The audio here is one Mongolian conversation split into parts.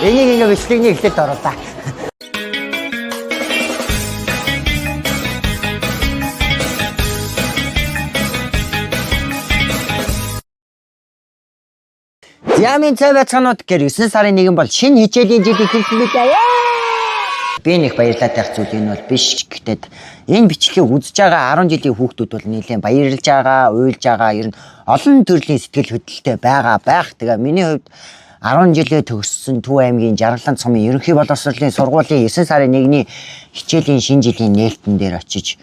Энийг ингээ бичлэгний эхлэлд оруулаа. Ямын цай байцгаанууд гэр 9 сарын 1 бол шинэ хичээлийн жил эхэлсэн билээ. Би нэг баярлалтай зүйл энэ бол биш гэхдээ энэ бичлэгийг үзэж байгаа 10 жилийн хүүхдүүд бол нэлээд баярлж байгаа, уйлж байгаа, ер нь олон төрлийн сэтгэл хөдлөлтэй байгаа байх. Тэгээ миний хувьд 10 жилээ төгссөн Төв аймгийн Жаргалан цомын ерөнхий боловсролын сургуулийн 9 сарын 1-ний хичээлийн шинэ жилийн нээлтэн дээр очиж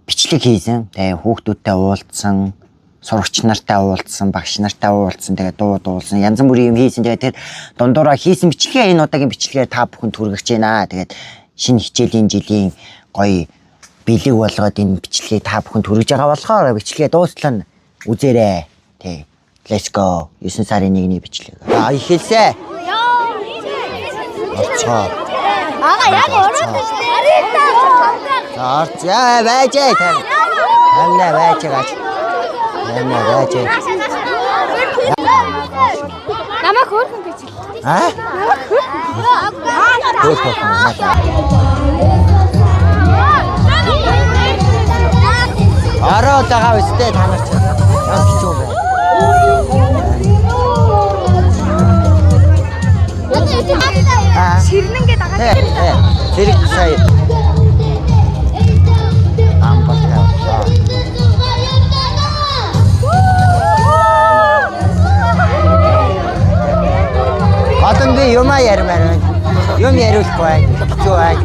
бичлэг хийсэн. Тэгээ хүүхдүүдтэй уулзсан, сурагч нартай уулзсан, багш нартай уулзсан, тэгээ дуулсан, янз бүрийн юм хийсэн. Тэгээ тэр дундуураа хийсэн бичлэгээ энэ удаагийн бичлэгээр та бүхэнд хүргэж байна. Тэгээд шинэ хичээлийн жилийн гоё бэлэг болгоод энэ бичлэгийг та бүхэнд хүргэж байгаа болохоор бичлэгээ дуустал нь үзээрэй. Тэг. Let's go. 9 сарын 1-ний бичлэг. Эхэлсэ. Орцоо. Яг ороод штэ. Орц. Яа байжээ тань. Амна байжээгач. Амна байжээ. Намайг хөөрхөн бичлэг. Ороод байгаа үстэй та нар ч яг хэцүү байна. Ширнэнгээ дагаад зэрэг сая амбалтай одоо би юм ярмаар байна. Юм яриулахгүй байна. Хэцүү байна.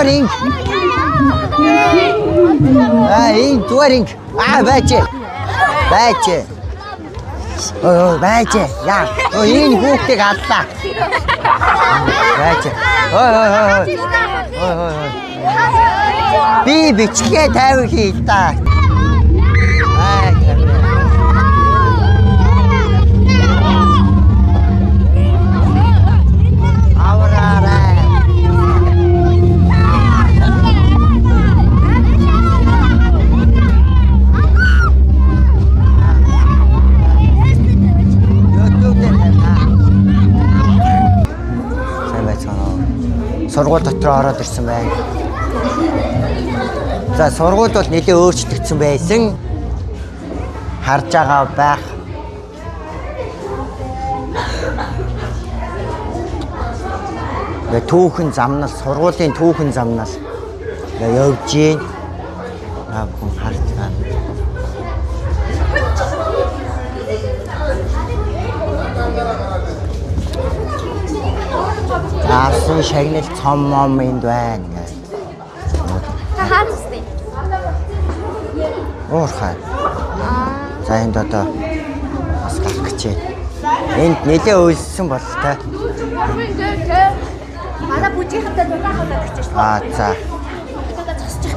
Ring. Ring. Байчээ. Байчээ. Байчээ. Яа. Энэ хүүхдийг аллаа. Байчээ. Би бичлэгээ тавих хий та. Сургууль дотор ороод ирсэн байна. За сургууль бол нэлээд өөрчлөгдсөн байсан. Харж байгаа байх. Түүхэн замнал, сургуулийн түүхэн замнал явж гин. Хүн харж байна. Асан шагнал цом мом энд байна. Хаан үстэй. Уурхай. За энд одоо бас гарах гэж байна. Энд нэлээ үйлсэн болтой. Манай бүжийнхэнтэй дулаахад гэж байна. За. Одоо зогсчих.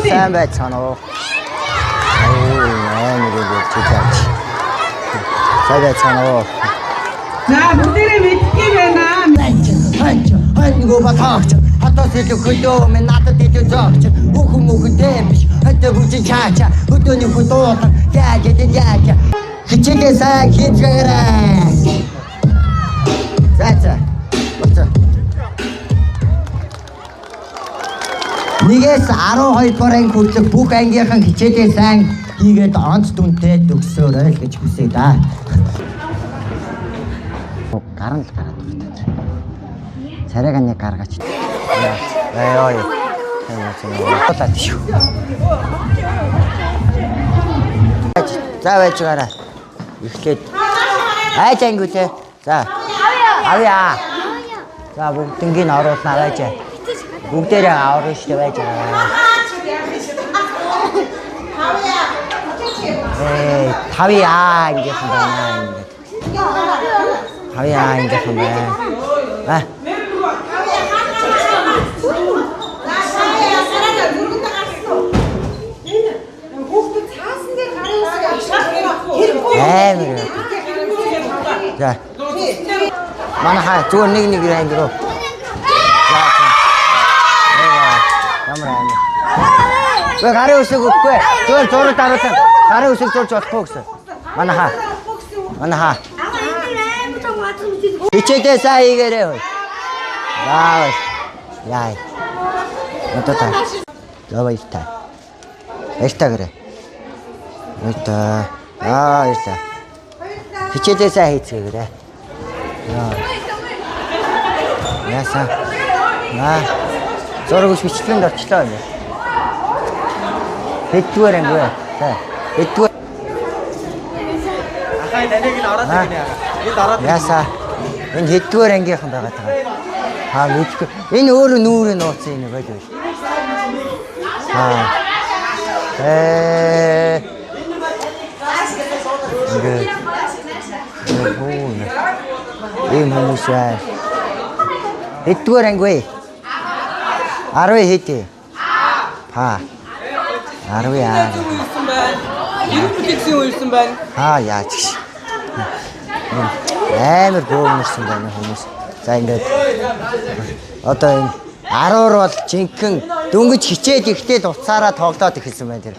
Сайн байцгаана уу. Сайн байцгаана уу. За бүгдээрээ мэддэг байна. Ханьгоо батаач. Хатаас илүү хөдөө минь надад илүү зогч. Хүүхэнтэй биш. Хатаа бүжин чаача. Хөдөөний хүн дуудан. Яа. Хичээлээ сайн хийж гээрэй. За. Нэгээс 12 дугаар хүртэл бүх ангийнхан хичээлээ сайн хийгээд онц дүнтэй төгсөөрэй л гэж хүсэе да. Гаран л гараад байна. Царайг нэг гаргаач. Ой. Болоод шүү. За байж гараа. Эхлээд айж ангиулээ. За. Авъя. За бүгднийг оруулнаа байж. Бүгдээрээ аварна шүү дээ байж. Тавьяа ингэж юм байна ингэж. Тавьяа ингэж юм байна. За. Манай зүгээр нэг ангируу. Ямар амир. Вэ гарын үсэг өгөхгүй. Зүгээр зураг даруулсан. Гарын үсэг зурж болохгүй гэсэн. Манай хаа. Хичээдээ сайн хийгээрэй. Яа. Мотота. Зовоётой. Баяртай гэрээ. Баяртай. Хичээдээ сайн хийцгээгээрэй. Яасан. Зураг бичлэгэнд орчлоо юм. Хэддүгээр анги вэ? Хэддүгээр. Ахаа таныг нь ороод ирнэ. Энд ороод. Яасан. Энэ хэддүгээр ангийнхан байгаа таа. Мэдгүй. Энэ өөрөө нүүрээ нууцсан юм байж байна. Ингээд. Ийм хүмүүс байна. Хэддүгээр анги вэ? 10 хэд? 10 яа. Ирсэн үйлсэн байна. Яаж гэж. Амар гоомөрсөн байна хүмүүс. За ингээд одоо энэ 10-р бол жинхэнэ дөнгөж хичээд ихтэй уцаараа тоглоод эхэлсэн байна тэр.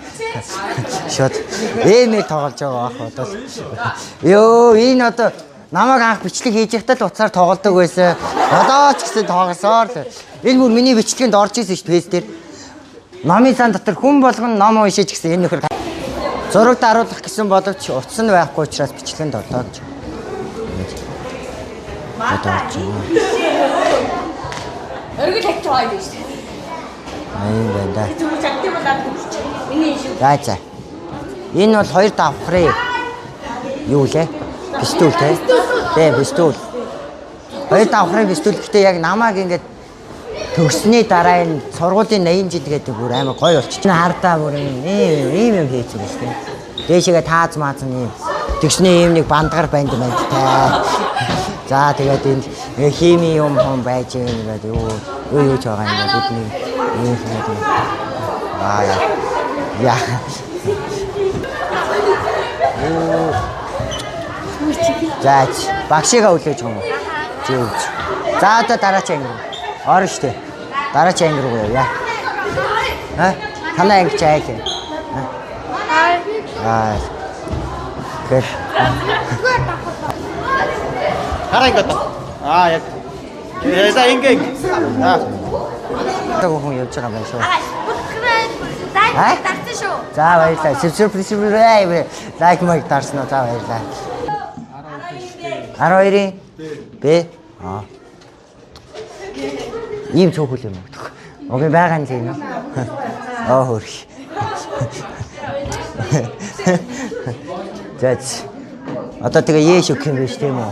Шот эмээ тоглож байгаа ах одоо. Йоо энэ одоо намайг анх бичлэг хийж байхдаа л уцаар тоглодог байсан. Одоо ч гэсэн тоглосоор л. Энэ бүр миний бичлэгэнд орж ирсэн шүү дээ фэйс дээр. Номын сан дотор хүн болгон ном уншиж гэсэн энэ нөхөр зураг даруулах гэсэн боловч утас нь байхгүй учраас бичлэгэнд орлоо гэж. Одоо орж байна. Өргөл хатж байгаа юм шүү дээ. Айн байна да. Зүгээр чагтын болоод хэлчих. Миний шүү. За. Энэ бол 2 давхрын юу лээ? Пистол те. Тэ пистол. 2 давхрын пистол гэхдээ яг намайг ингээд төгссний дараа энэ сургуулийн 80 жил гэдэг бүр амар гоё болчихно. Хардаа бүр ийм юм хийчихсэн шүү дээ. Дээшгээ тааз маазан юм. Тэгснээ ийм нэг бандгар банд та. За тэгээд энэ хими юм байж байгаа гэдэг юу ч байгаа юм бидний ийм юм. Яа. За багшигаа үлээж юм уу? Зөөж. За одоо дараач анги. Орно штэ. Дараач анги руу явъя. Танай анги чай гээ. Гэр. Хараа ингээд. Яг. За ингээ. Таг хүн явж байгаа юм байна шүү. Тагтсан шүү. За баярлалаа. Сюрприз лайк маяг дарсан уу? За баярлалаа. 12-ийн Б. Ийм цөөхөл юм уу? Окей байгаа нь тийм үү? Хөрх. Зэц. Одоо тэгээ яаш өгөх юм биш тийм үү?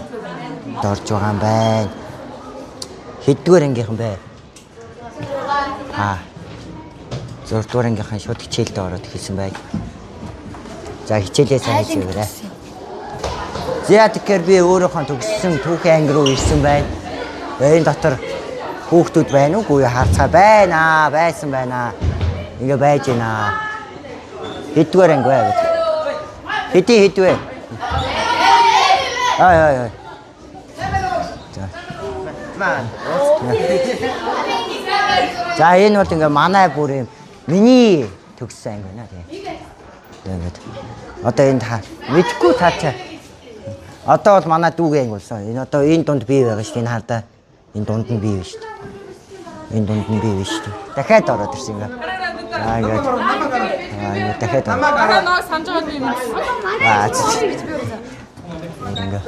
Дорж байгаа юм байна. Хэддүгээр ангийнхан бэ? 6-р ангийнхан шууд хичээлдээ ороод хэлсэн байг. За хичээлээ сайн хийгээрэй. За тэгэхээр би өөрийнхөө төгссөн түүхийн анги руу ирсэн байна. Энэ дотор хүүхдүүд байна уугүй харцгаа байна байсан байна. Ингээ байж байна. Хэдвэр анги вэ? Хэдвэ? Ай. За энэ бол ингээ манай бүр юм миний төгссөн анги байна тийм. Тэгээд одоо энэ та мэдгүй таачаа. Одоо бол манай дүүгийн анги болсон. Энэ одоо энэ дунд бий байгаа шүү дээ. Энэ хардаа энэ дунд нь бий шүү дээ. Энэ дунд нь бий шүү дээ. Дахиад ороод ирсэн ингээ. Ингээд дахиад. Манай нөө санаж байгаа юм. Ингээ.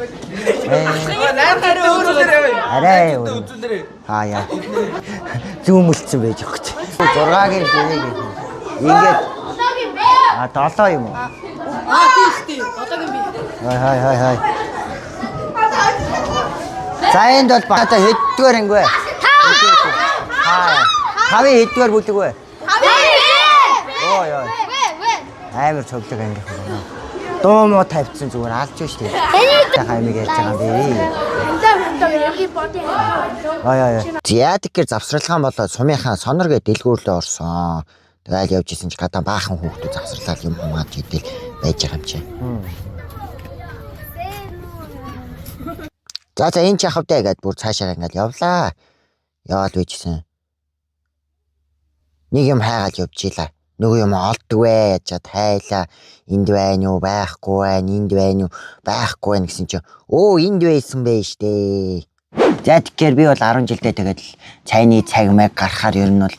Найрахаар өөрөөрэй. Арай үзүүлэрэй. Яа. Зүүмэлцэн байж өгч. 6-гийн зэнийг ингээд. 7 юм уу? Тийм шүү дээ. Одоогийн би. Хай. За энд бол багтаа хэддгээр анги вэ? Тавын хэддгээр бүлэг вэ? Оо ёо. Амар цоглог анги байна. Дуу муу тавьчихсан зүгээр алж шүү дээ. Хаймыг ярьж байгаа юм би. Яадгээр завсралгаан болоод сумынхаа сонор гэ дэлгүүрлээ орсон. Тэгээд явж исэн чи гадаа баахан хүүхдүүд завсарлаад юм хумаад идэл байж байгаа юм чи. За энэ ч явах дээ гэд бүр цаашаа ингээд явлаа. Яваад байжсэн. Нэг юм хайгаад явж илаа. Нөгөө юм олдгүй яжаа тайлаа. Энд байна уу байхгүй байна, энд байна уу байхгүй байна гэсэн чинь өө энд байсан бэ штэ. За тэгэхээр би бол 10 жилдээ тэгээд цайны цаг маяг гарахаар ер нь бол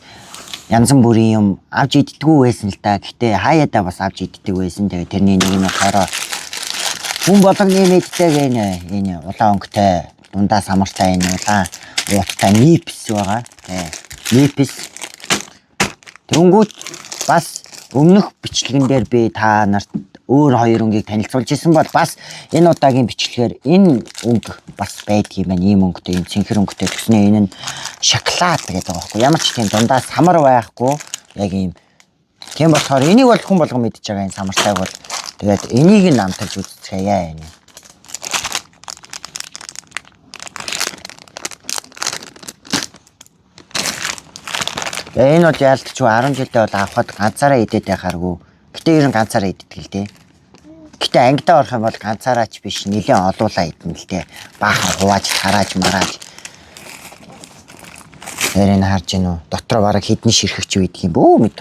янз бүрийн юм авч иддэггүй байсан л да. Гэтэ хаяадаа бас авч иддэг байсан. Тэгээд тэрний нэг нь болохоор хүн болгоны мэддэг энэ улаан өнгөтэй дундаа самартай энэ улаан ууттай нипс байгаа. Нипс. Тэнгүүт бас өмнөх бичлэгэн дээр би та нарт өөр хоёр өнгийг танилцуулж исэн бол бас энэ удаагийн бичлэгээр энэ өнгө бас байдгийм байна. Ийм өнгөтэй, ийм цэнхэр өнгөтэй гэснээр энэ нь шоколад гэдэг байгаа байхгүй. Ямар ч тийм дундаа самар байхгүй. Яг ийм. Тийм болохоор энийг бол хүн болгон мэдж байгаа энэ самартайг бол тэгээд энийг нь амталж үзчихье энэ. Энэ бол яалтч 10 жилдээ бол авахд ганцаараа идээд байхааргүй. Гэтэ ер нь ганцаараа иддэг л дээ. Гэтэ ангидаа орох юм бол ганцаараач биш нэлээд олуулаа идэн л дээ. Баахан хувааж тарааж марааж. Тэрийг харж гинөө. Дотроо бараг хідний ширхэгч үйдэг юм бөө мэд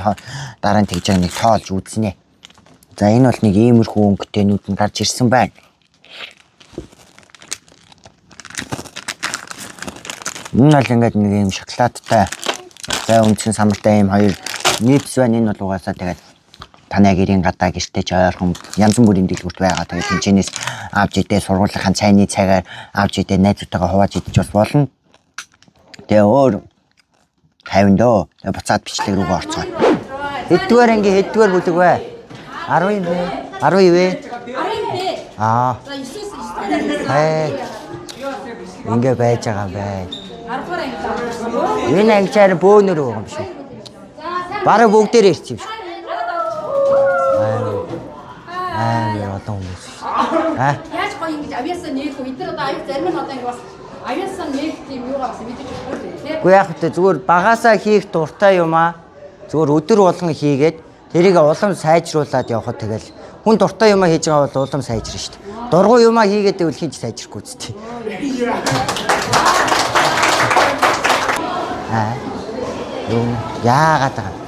дараа нь тэгж нэг тоолж үзнэ. За энэ бол нэг иймэрхүү өнгөтэй нүд нь гарч ирсэн байна. Энэ бол ингээд нэг юм шоколадтай. За үндсэн самартай юм хоёр нипс байна. Энэ бол угаасаа тэгээд танай гэрийн гадаа гэртээ ч ойрхон янз бүрийн дэлгүүрт байгаа. Тэгээд тэнцэнээс авч идээ сургуулийнхаа цайны цагаар авч идээ найзуудтайгаа хувааж идэж бас болно. Тэгээ өөр 50 дөө. Тэгээ буцаад бичлэг рүүгээ орцгоо. Хэддгээр анги хэддгээр бүлэг вэ? 10 вэ? 10 вэ? 12. Аа. За 9-ээс Ингээ байж байгаа юм байна. 10 дугаар анги. Энэ ангичаар бөөнөр байгаа юм шүү. Бараг бүгдээр ирчих юм шүү. Олон хүмүүс. Яаж гоё ингэж авьяасаа нээх вэ? Эдгээр одоо аюул зарим нь одоо ингэ бас авьяасаа нээх тийм юугаа бас мэдэж өгөхгүй тийм. Уу яг хөтэ зүгээр багасаа хийх дуртай юм аа. Зүгээр өдөр болгон хийгээд тэрийг улам сайжруулад явхад тэгэл хүн дуртай юмаа хийж байгаа бол улам сайжрна шүү дээ. Дургуй юмаа хийгээд байвал хийж сайжрахгүй зү. Яагаад байгаа.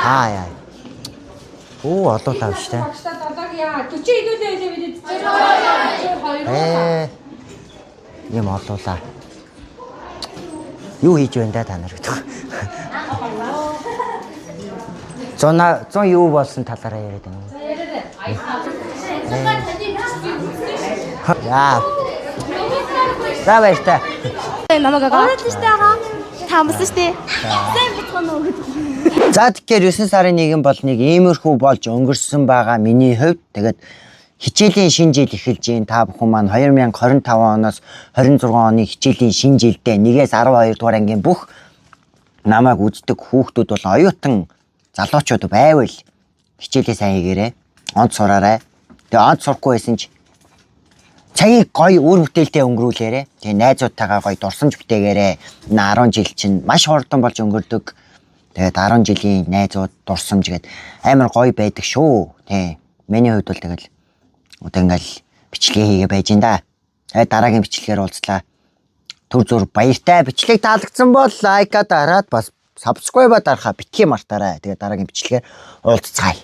Яа. Оо олоолаа биш тэ. 40 идүүлээ хэлээ бид эцээ. Юм олоолаа. Юу хийж байна да та нар гэдэг. 100 юу болсон талаараа яриад байна. Яа. За баяртай. Намайг оруулж штэ аа. Таамсан штэ. Сайн бицхан уу. За тэгэхээр 9 сарын 1 бол нэг иймэрхүү болж өнгөрсөн байгаа миний хувьд. Тэгээд хичээлийн шинэ жил эхэлж гин та бүхэн маань 2025 оноос 26 оны хичээлийн шинэ жилдээ 1-ээс 12 дугаар ангийн бүх намайг үздэг хүүхдүүд бол оюутан залуучууд байвал хичээлээ сайн хийгээрэй. Онц сураарай. Тэгээ онц сурахгүй байсан ч цагийг гоё үр бүтээлтэй өнгөрүүлээрэй. Тэгээ найзуудтайгаа гоё дурсамж бүтээгээрэй. Энэ 10 жил чинь маш хурдан болж өнгөрдөг. Тэгээд 10 жилийн найзууд дурсамж гээд амар гоё байдаг шүү. Тий. Миний хувьд бол тэгэл одоо ингээл бичлэгээ хийгээ байж ин да. Тэгээд дараагийн бичлэгээр уулзлаа. Түр зур баяртай. Бичлэг таалагдсан бол лайка дараад бас subscribe дарахаа битгий мартаарай. Тэгээд дараагийн бичлэгээр уулзцгаая.